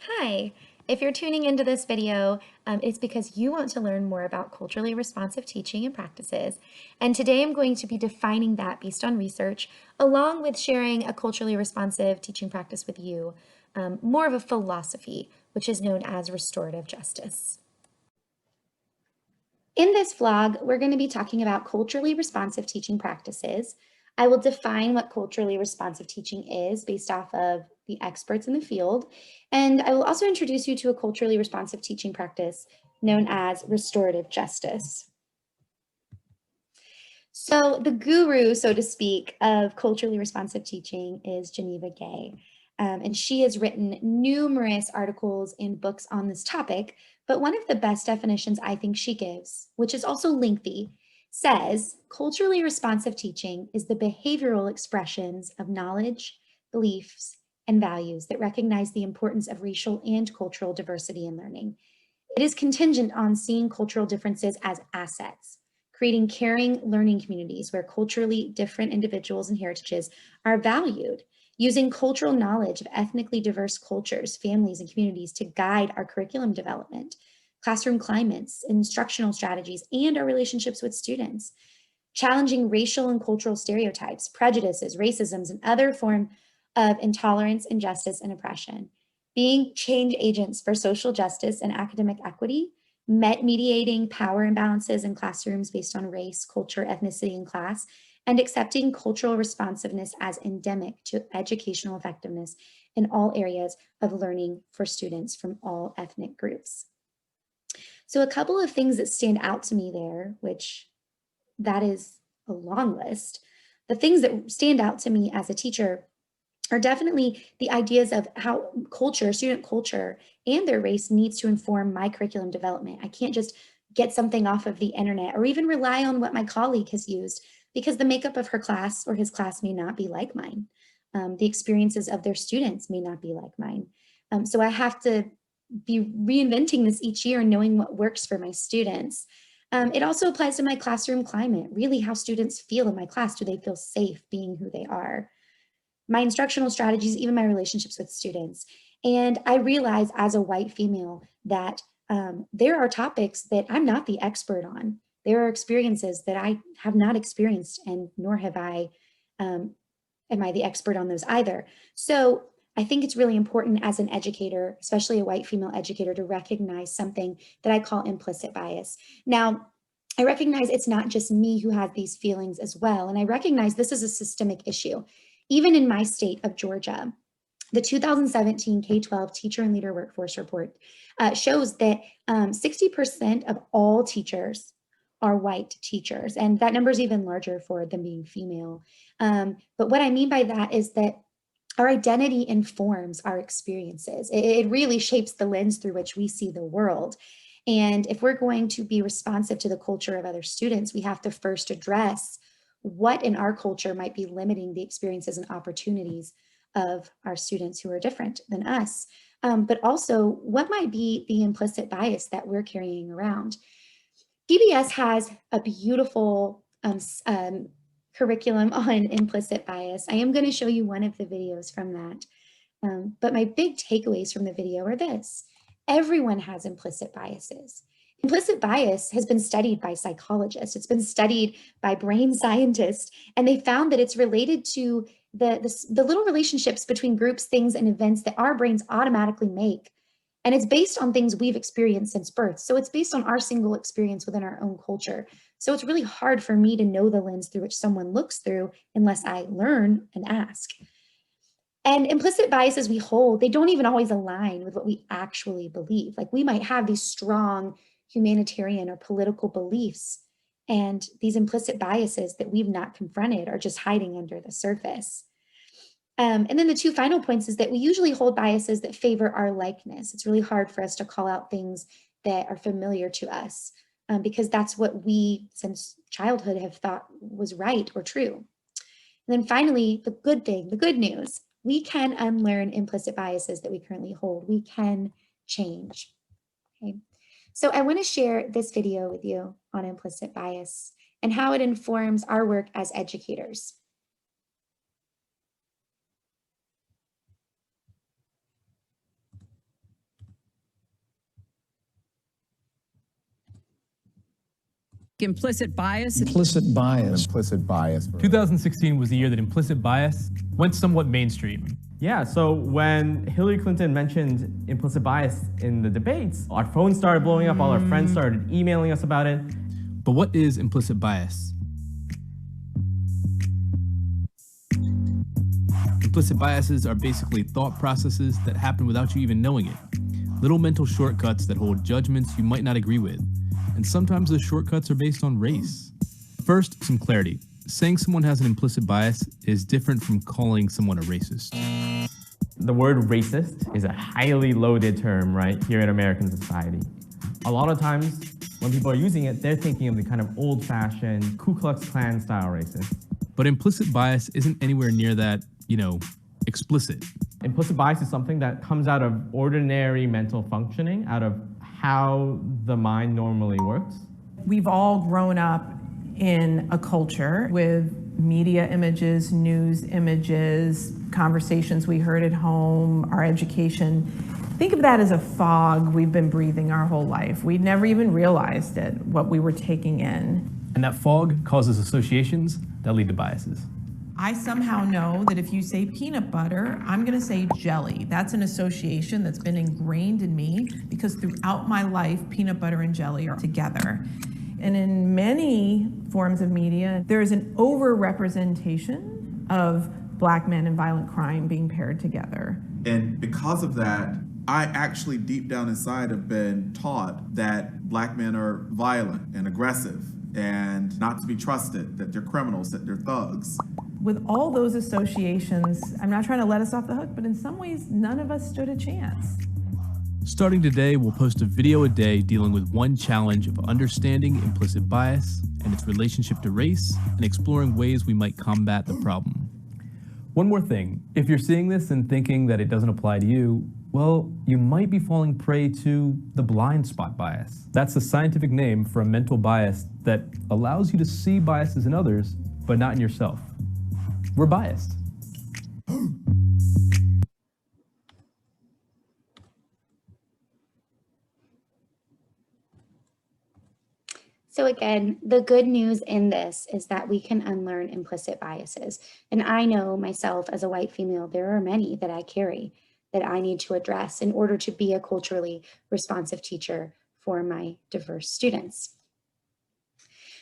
Hi, if you're tuning into this video, it's because you want to learn more about culturally responsive teaching and practices. And today I'm going to be defining that based on research, along with sharing a culturally responsive teaching practice with you, more of a philosophy, which is known as restorative justice. In this vlog, we're going to be talking about culturally responsive teaching practices. I will define what culturally responsive teaching is based off of the experts in the field. And I will also introduce you to a culturally responsive teaching practice known as restorative justice. So the guru, so to speak, of culturally responsive teaching is Geneva Gay. And she has written numerous articles and books on this topic, but one of the best definitions I think she gives, which is also lengthy, says culturally responsive teaching is the behavioral expressions of knowledge, beliefs, and values that recognize the importance of racial and cultural diversity in learning. It is contingent on seeing cultural differences as assets, creating caring learning communities where culturally different individuals and heritages are valued, using cultural knowledge of ethnically diverse cultures, families, and communities to guide our curriculum development, classroom climates, instructional strategies, and our relationships with students, challenging racial and cultural stereotypes, prejudices, racisms, and other forms of intolerance, injustice, and oppression, being change agents for social justice and academic equity, mediating power imbalances in classrooms based on race, culture, ethnicity, and class, and accepting cultural responsiveness as endemic to educational effectiveness in all areas of learning for students from all ethnic groups. So a couple of things that stand out to me there, which that is a long list. The things that stand out to me as a teacher are definitely the ideas of how culture, student culture, and their race needs to inform my curriculum development. I can't just get something off of the internet or even rely on what my colleague has used because the makeup of her class or his class may not be like mine. The experiences of their students may not be like mine. So I have to be reinventing this each year and knowing what works for my students. It also applies to my classroom climate, really how students feel in my class. Do they feel safe being who they are? My instructional strategies, even my relationships with students. And I realize as a white female that there are topics that I'm not the expert on. There are experiences that I have not experienced, and nor have am I the expert on those either. So I think it's really important as an educator, especially a white female educator, to recognize something that I call implicit bias. Now, I recognize it's not just me who has these feelings as well. And I recognize this is a systemic issue. Even in my state of Georgia, the 2017 K-12 Teacher and Leader Workforce Report shows that 60% of all teachers are white teachers. And that number is even larger for them being female. But what I mean by that is that our identity informs our experiences. It really shapes the lens through which we see the world. And if we're going to be responsive to the culture of other students, we have to first address what in our culture might be limiting the experiences and opportunities of our students who are different than us, but also what might be the implicit bias that we're carrying around. PBS has a beautiful curriculum on implicit bias. I am going to show you one of the videos from that. But my big takeaways from the video are this. Everyone has implicit biases. Implicit bias has been studied by psychologists. It's been studied by brain scientists, and they found that it's related to the little relationships between groups, things, and events that our brains automatically make. And it's based on things we've experienced since birth. So it's based on our single experience within our own culture. So it's really hard for me to know the lens through which someone looks through unless I learn and ask. And implicit biases we hold, they don't even always align with what we actually believe. Like we might have these strong humanitarian or political beliefs, and these implicit biases that we've not confronted are just hiding under the surface. And then the two final points is that we usually hold biases that favor our likeness. It's really hard for us to call out things that are familiar to us because that's what we, since childhood, have thought was right or true. And then finally, the good thing, the good news, we can unlearn implicit biases that we currently hold. We can change. Okay. So I want to share this video with you on implicit bias and how it informs our work as educators. Implicit bias. Implicit bias. Implicit bias. 2016 was the year that implicit bias went somewhat mainstream. Yeah, so when Hillary Clinton mentioned implicit bias in the debates, our phones started blowing up, all our friends started emailing us about it. But what is implicit bias? Implicit biases are basically thought processes that happen without you even knowing it. Little mental shortcuts that hold judgments you might not agree with. And sometimes those shortcuts are based on race. First, some clarity. Saying someone has an implicit bias is different from calling someone a racist. The word racist is a highly loaded term, right, here in American society. A lot of times, when people are using it, they're thinking of the kind of old-fashioned Ku Klux Klan style racist. But implicit bias isn't anywhere near that, explicit. Implicit bias is something that comes out of ordinary mental functioning, out of how the mind normally works. We've all grown up in a culture with media images, news images, conversations we heard at home, our education. Think of that as a fog we've been breathing our whole life. We never even realized it, what we were taking in. And that fog causes associations that lead to biases. I somehow know that if you say peanut butter, I'm gonna say jelly. That's an association that's been ingrained in me because throughout my life, peanut butter and jelly are together. And in many forms of media, there is an over-representation of Black men and violent crime being paired together. And because of that, I actually deep down inside have been taught that Black men are violent and aggressive and not to be trusted, that they're criminals, that they're thugs. With all those associations, I'm not trying to let us off the hook, but in some ways, none of us stood a chance. Starting today, we'll post a video a day dealing with one challenge of understanding implicit bias and its relationship to race and exploring ways we might combat the problem. One more thing, if you're seeing this and thinking that it doesn't apply to you, well, you might be falling prey to the blind spot bias. That's a scientific name for a mental bias that allows you to see biases in others, but not in yourself. We're biased. So again, the good news in this is that we can unlearn implicit biases. And I know myself as a white female, there are many that I carry that I need to address in order to be a culturally responsive teacher for my diverse students.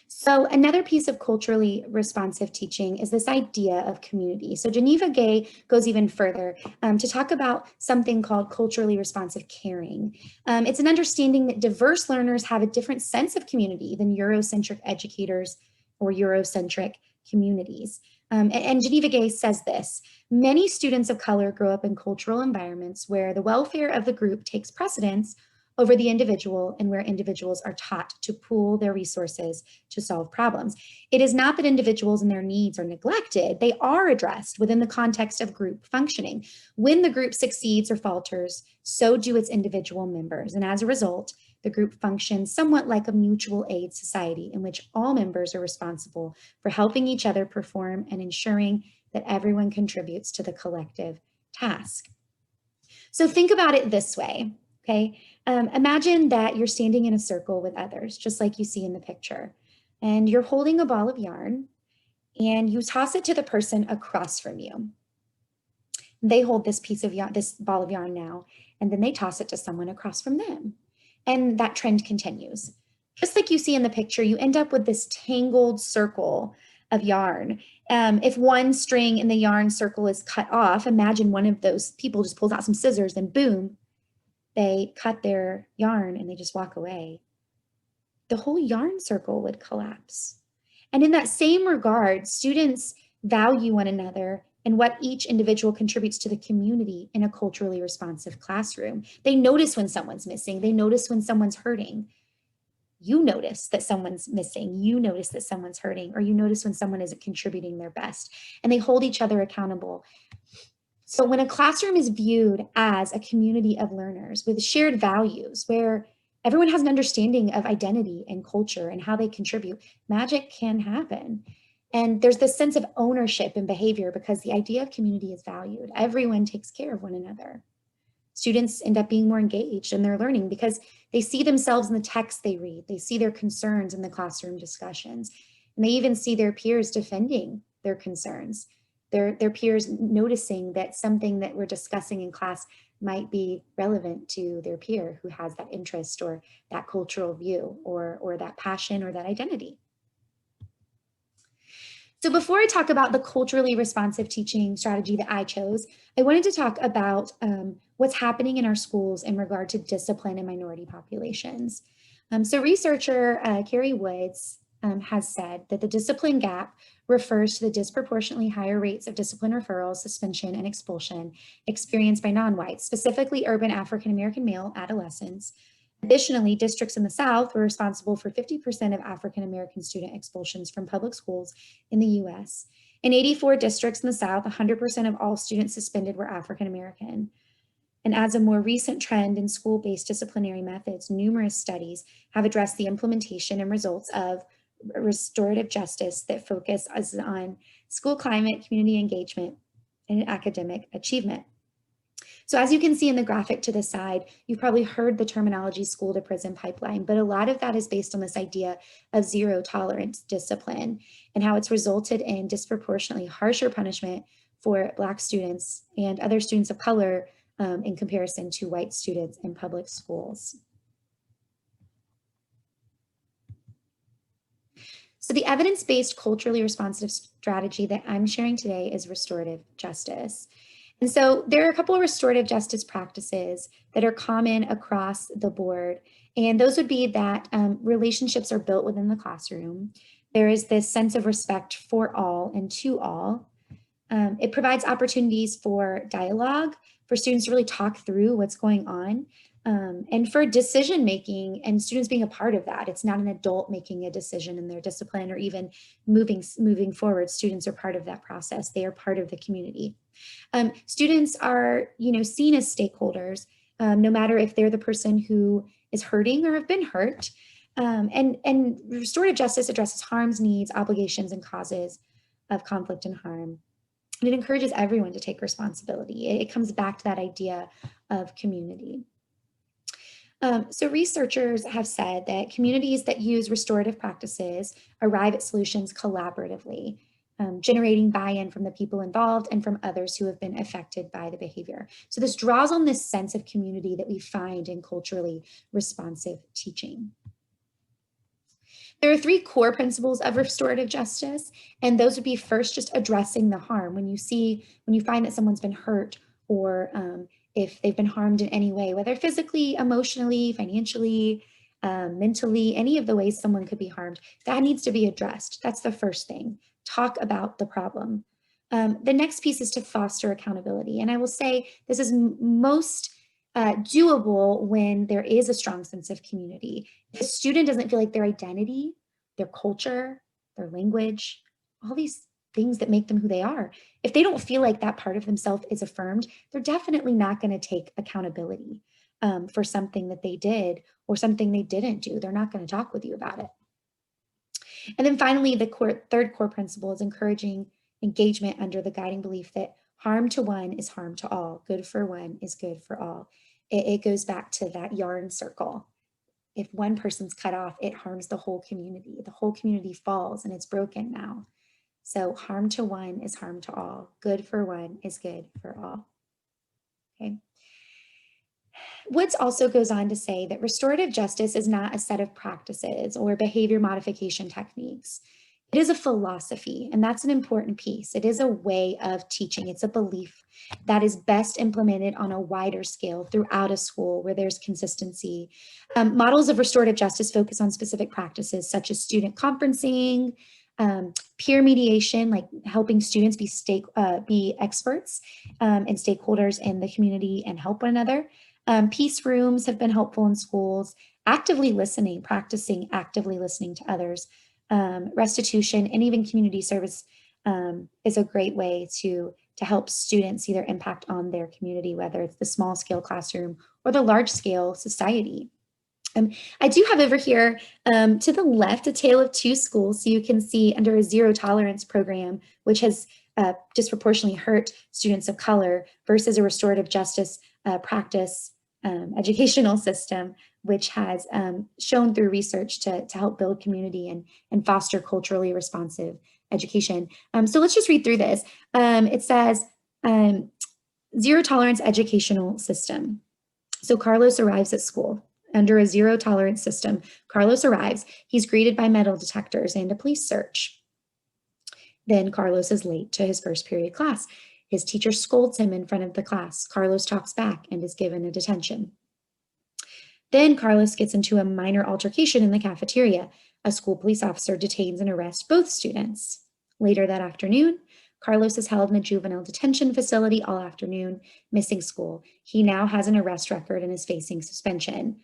So another piece of culturally responsive teaching is this idea of community. So Geneva Gay goes even further to talk about something called culturally responsive caring. It's an understanding that diverse learners have a different sense of community than Eurocentric educators or Eurocentric communities. And Geneva Gay says this: many students of color grow up in cultural environments where the welfare of the group takes precedence over the individual and where individuals are taught to pool their resources to solve problems. It is not that individuals and their needs are neglected. They are addressed within the context of group functioning. When the group succeeds or falters, so do its individual members. And as a result, the group functions somewhat like a mutual aid society in which all members are responsible for helping each other perform and ensuring that everyone contributes to the collective task. So think about it this way, okay? Imagine that you're standing in a circle with others, just like you see in the picture, and you're holding a ball of yarn and you toss it to the person across from you. They hold this piece of yarn, this ball of yarn now, and then they toss it to someone across from them. And that trend continues. Just like you see in the picture, you end up with this tangled circle of yarn. If one string in the yarn circle is cut off, imagine one of those people just pulls out some scissors and boom, they cut their yarn and they just walk away. The whole yarn circle would collapse. And in that same regard, students value one another and what each individual contributes to the community in a culturally responsive classroom. They notice when someone's missing. They notice when someone's hurting. You notice that someone's missing. You notice that someone's hurting, or you notice when someone isn't contributing their best. And they hold each other accountable. So when a classroom is viewed as a community of learners with shared values, where everyone has an understanding of identity and culture and how they contribute, magic can happen. And there's this sense of ownership in behavior because the idea of community is valued. Everyone takes care of one another. Students end up being more engaged in their learning because they see themselves in the text they read. They see their concerns in the classroom discussions, and they even see their peers defending their concerns. Their peers noticing that something that we're discussing in class might be relevant to their peer who has that interest or that cultural view or that passion or that identity. So before I talk about the culturally responsive teaching strategy that I chose, I wanted to talk about what's happening in our schools in regard to discipline in minority populations. So researcher Carrie Woods has said that the discipline gap refers to the disproportionately higher rates of discipline referrals, suspension, and expulsion experienced by non-whites, specifically urban African-American male adolescents. Additionally, districts in the South were responsible for 50% of African-American student expulsions from public schools in the US. In 84 districts in the South, 100% of all students suspended were African-American. And as a more recent trend in school-based disciplinary methods, numerous studies have addressed the implementation and results of restorative justice that focus on school climate, community engagement, and academic achievement. So as you can see in the graphic to the side, you've probably heard the terminology school to prison pipeline, but a lot of that is based on this idea of zero tolerance discipline and how it's resulted in disproportionately harsher punishment for Black students and other students of color in comparison to white students in public schools. So the evidence-based culturally responsive strategy that I'm sharing today is restorative justice. And so there are a couple of restorative justice practices that are common across the board. And those would be that relationships are built within the classroom. There is this sense of respect for all and to all. It provides opportunities for dialogue, for students to really talk through what's going on, and for decision making and students being a part of that. It's not an adult making a decision in their discipline or even moving forward. Students are part of that process. They are part of the community. Students are, seen as stakeholders, no matter if they're the person who is hurting or have been hurt. And restorative justice addresses harms, needs, obligations, and causes of conflict and harm. And it encourages everyone to take responsibility. It comes back to that idea of community. So researchers have said that communities that use restorative practices arrive at solutions collaboratively, generating buy-in from the people involved and from others who have been affected by the behavior. So this draws on this sense of community that we find in culturally responsive teaching. There are three core principles of restorative justice, and those would be first, just addressing the harm. When you find that someone's been hurt or if they've been harmed in any way, whether physically, emotionally, financially, mentally, any of the ways someone could be harmed, that needs to be addressed. That's the first thing. Talk about the problem. The next piece is to foster accountability. And I will say this is most doable when there is a strong sense of community. If a student doesn't feel like their identity, their culture, their language, all these things that make them who they are, if they don't feel like that part of themselves is affirmed, they're definitely not going to take accountability for something that they did or something they didn't do. They're not going to talk with you about it. And then finally, the third core principle is encouraging engagement under the guiding belief that harm to one is harm to all. Good for one is good for all. It goes back to that yarn circle. If one person's cut off, it harms the whole community. The whole community falls and it's broken now. So harm to one is harm to all. Good for one is good for all. Okay. Woods also goes on to say that restorative justice is not a set of practices or behavior modification techniques. It is a philosophy, and that's an important piece. It is a way of teaching. It's a belief that is best implemented on a wider scale throughout a school where there's consistency. Models of restorative justice focus on specific practices such as student conferencing, peer mediation, like helping students be experts and stakeholders in the community and help one another. Peace rooms have been helpful in schools. Actively listening, practicing actively listening to others. Restitution and even community service is a great way to help students see their impact on their community, whether it's the small scale classroom or the large scale society. I do have over here to the left a tale of two schools. So you can see under a zero tolerance program, which has disproportionately hurt students of color versus a restorative justice practice educational system, which has shown through research to help build community and foster culturally responsive education. So let's just read through this. It says, zero tolerance educational system. So Carlos arrives at school. Under a zero tolerance system, Carlos arrives. He's greeted by metal detectors and a police search. Then Carlos is late to his first period class. His teacher scolds him in front of the class. Carlos talks back and is given a detention. Then Carlos gets into a minor altercation in the cafeteria. A school police officer detains and arrests both students. Later that afternoon, Carlos is held in a juvenile detention facility all afternoon, missing school. He now has an arrest record and is facing suspension.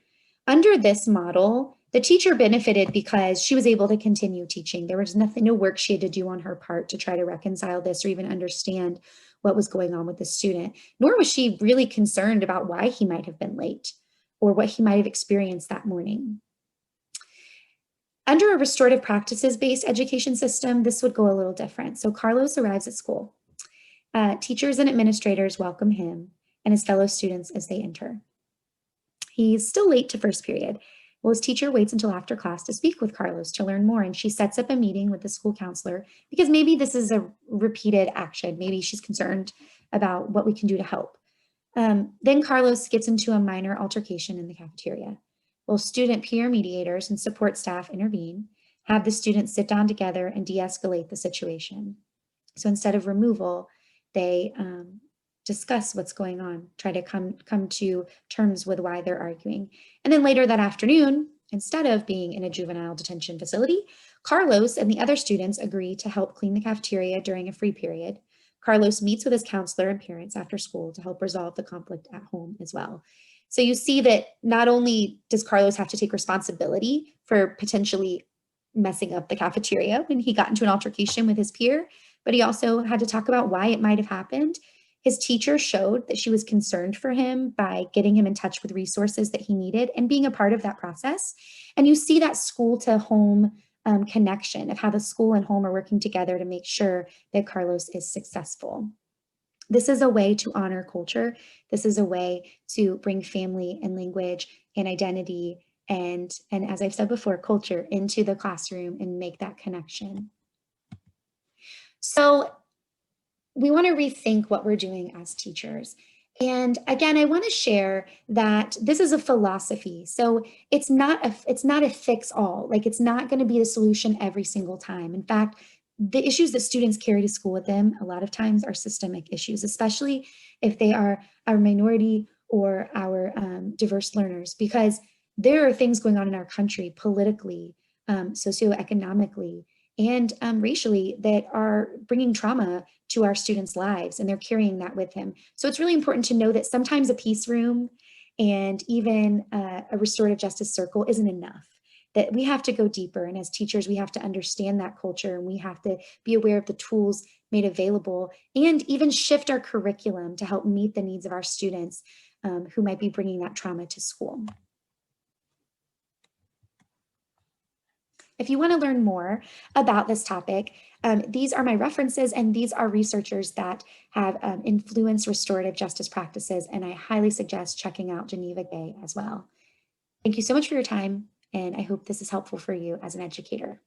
Under this model, the teacher benefited because she was able to continue teaching. There was no work she had to do on her part to try to reconcile this or even understand what was going on with the student, nor was she really concerned about why he might have been late or what he might have experienced that morning. Under a restorative practices-based education system, this would go a little different. So Carlos arrives at school. Teachers and administrators welcome him and his fellow students as they enter. He's still late to first period. Well, his teacher waits until after class to speak with Carlos to learn more, and she sets up a meeting with the school counselor because maybe this is a repeated action. Maybe she's concerned about what we can do to help. Then Carlos gets into a minor altercation in the cafeteria. Well, student peer mediators and support staff intervene, have the students sit down together and de-escalate the situation. So instead of removal, they discuss what's going on, try to come to terms with why they're arguing. And then later that afternoon, instead of being in a juvenile detention facility, Carlos and the other students agree to help clean the cafeteria during a free period. Carlos meets with his counselor and parents after school to help resolve the conflict at home as well. So you see that not only does Carlos have to take responsibility for potentially messing up the cafeteria when he got into an altercation with his peer, but he also had to talk about why it might have happened. His teacher showed that she was concerned for him by getting him in touch with resources that he needed and being a part of that process. And you see that school to home connection of how the school and home are working together to make sure that Carlos is successful. This is a way to honor culture. This is a way to bring family and language and identity and as I've said before, culture into the classroom and make that connection. So we want to rethink what we're doing as teachers. And again, I want to share that this is a philosophy. So it's not a fix all. Like it's not going to be the solution every single time. In fact, the issues that students carry to school with them a lot of times are systemic issues, especially if they are our minority or our diverse learners, because there are things going on in our country politically, socioeconomically, and racially that are bringing trauma to our students' lives, and they're carrying that with them. So it's really important to know that sometimes a peace room and even a restorative justice circle isn't enough, that we have to go deeper. And as teachers, we have to understand that culture, and we have to be aware of the tools made available and even shift our curriculum to help meet the needs of our students who might be bringing that trauma to school. If you want to learn more about this topic, these are my references, and these are researchers that have influenced restorative justice practices, and I highly suggest checking out Geneva Gay as well. Thank you so much for your time, and I hope this is helpful for you as an educator.